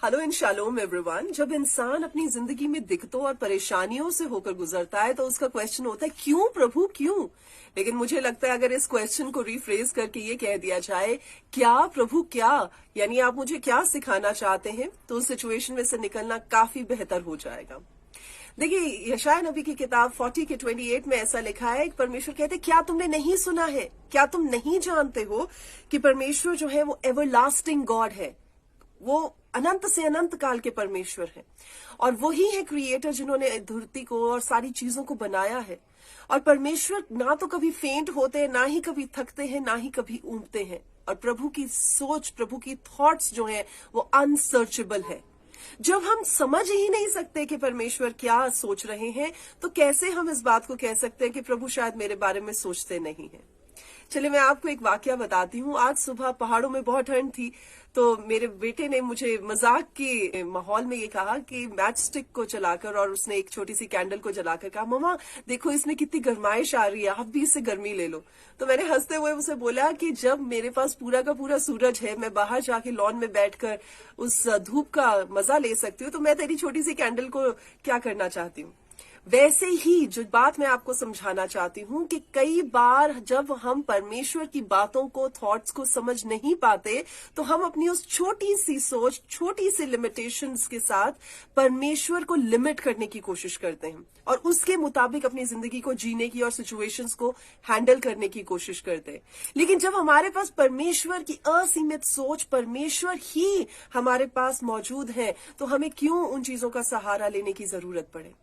Hello इन shalom everyone. जब इंसान अपनी जिंदगी में दिक्कतों और परेशानियों से होकर गुजरता है तो उसका क्वेश्चन होता है क्यों प्रभु क्यों। लेकिन मुझे लगता है अगर इस क्वेश्चन को रिफ्रेज करके ये कह दिया जाए क्या प्रभु क्या, यानी आप मुझे क्या सिखाना चाहते हैं, तो उस सिचुएशन में से निकलना काफी बेहतर हो जाएगा। देखिए यशायाह नबी की किताब 40 के 28 में ऐसा लिखा है, परमेश्वर कहते हैं क्या तुमने नहीं सुना है, क्या तुम नहीं जानते हो कि परमेश्वर जो है वो एवरलास्टिंग गॉड है, वो अनंत से अनंत काल के परमेश्वर है और वही है क्रिएटर जिन्होंने धरती को और सारी चीजों को बनाया है। और परमेश्वर ना तो कभी फेंट होते हैं, ना ही कभी थकते हैं, ना ही कभी ऊबते हैं। और प्रभु की सोच, प्रभु की थॉट्स जो है वो अनसर्चेबल है। जब हम समझ ही नहीं सकते कि परमेश्वर क्या सोच रहे हैं तो कैसे हम इस बात को कह सकते हैं कि प्रभु शायद मेरे बारे में सोचते नहीं है। चलिए मैं आपको एक वाकया बताती हूँ। आज सुबह पहाड़ों में बहुत ठंड थी तो मेरे बेटे ने मुझे मजाक के माहौल में ये कहा कि मैच स्टिक को जलाकर, और उसने एक छोटी सी कैंडल को जलाकर कहा मम्मा देखो इसमें कितनी गर्माइश आ रही है, आप भी इससे गर्मी ले लो। तो मैंने हंसते हुए उसे बोला कि जब मेरे पास पूरा का पूरा सूरज है, मैं बाहर जाके लॉन में बैठकर उस धूप का मजा ले सकती हूँ, तो मैं तेरी छोटी सी कैंडल को क्या करना चाहती हूँ। वैसे ही जो बात मैं आपको समझाना चाहती हूँ कि कई बार जब हम परमेश्वर की बातों को, थॉट्स को समझ नहीं पाते तो हम अपनी उस छोटी सी सोच, छोटी सी लिमिटेशंस के साथ परमेश्वर को लिमिट करने की कोशिश करते हैं और उसके मुताबिक अपनी जिंदगी को जीने की और सिचुएशंस को हैंडल करने की कोशिश करते हैं। लेकिन जब हमारे पास परमेश्वर की असीमित सोच, परमेश्वर ही हमारे पास मौजूद है, तो हमें क्यों उन चीजों का सहारा लेने की जरूरत पड़े।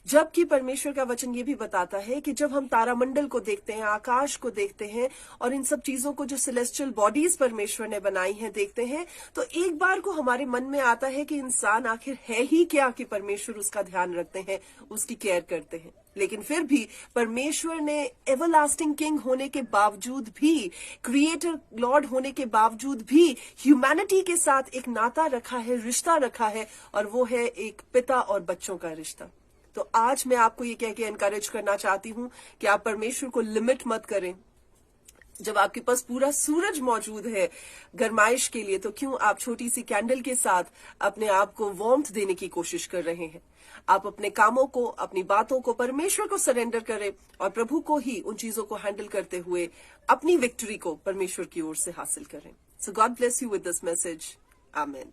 जबकि परमेश्वर का वचन ये भी बताता है कि जब हम तारामंडल को देखते हैं, आकाश को देखते हैं और इन सब चीजों को जो सेलेस्टियल बॉडीज परमेश्वर ने बनाई हैं देखते हैं, तो एक बार को हमारे मन में आता है कि इंसान आखिर है ही क्या कि परमेश्वर उसका ध्यान रखते हैं, उसकी केयर करते हैं। लेकिन फिर भी परमेश्वर ने एवरलास्टिंग किंग होने के बावजूद भी, क्रिएटर लॉर्ड होने के बावजूद भी ह्यूमैनिटी के साथ एक नाता रखा है, रिश्ता रखा है, और वो है एक पिता और बच्चों का रिश्ता। तो आज मैं आपको ये कह के एनकरेज करना चाहती हूँ कि आप परमेश्वर को लिमिट मत करें। जब आपके पास पूरा सूरज मौजूद है गरमाइश के लिए, तो क्यों आप छोटी सी कैंडल के साथ अपने आप को वार्मथ देने की कोशिश कर रहे हैं। आप अपने कामों को, अपनी बातों को परमेश्वर को सरेंडर करें और प्रभु को ही उन चीजों को हैंडल करते हुए अपनी विक्ट्री को परमेश्वर की ओर से हासिल करें। So God bless you with this message. आमीन।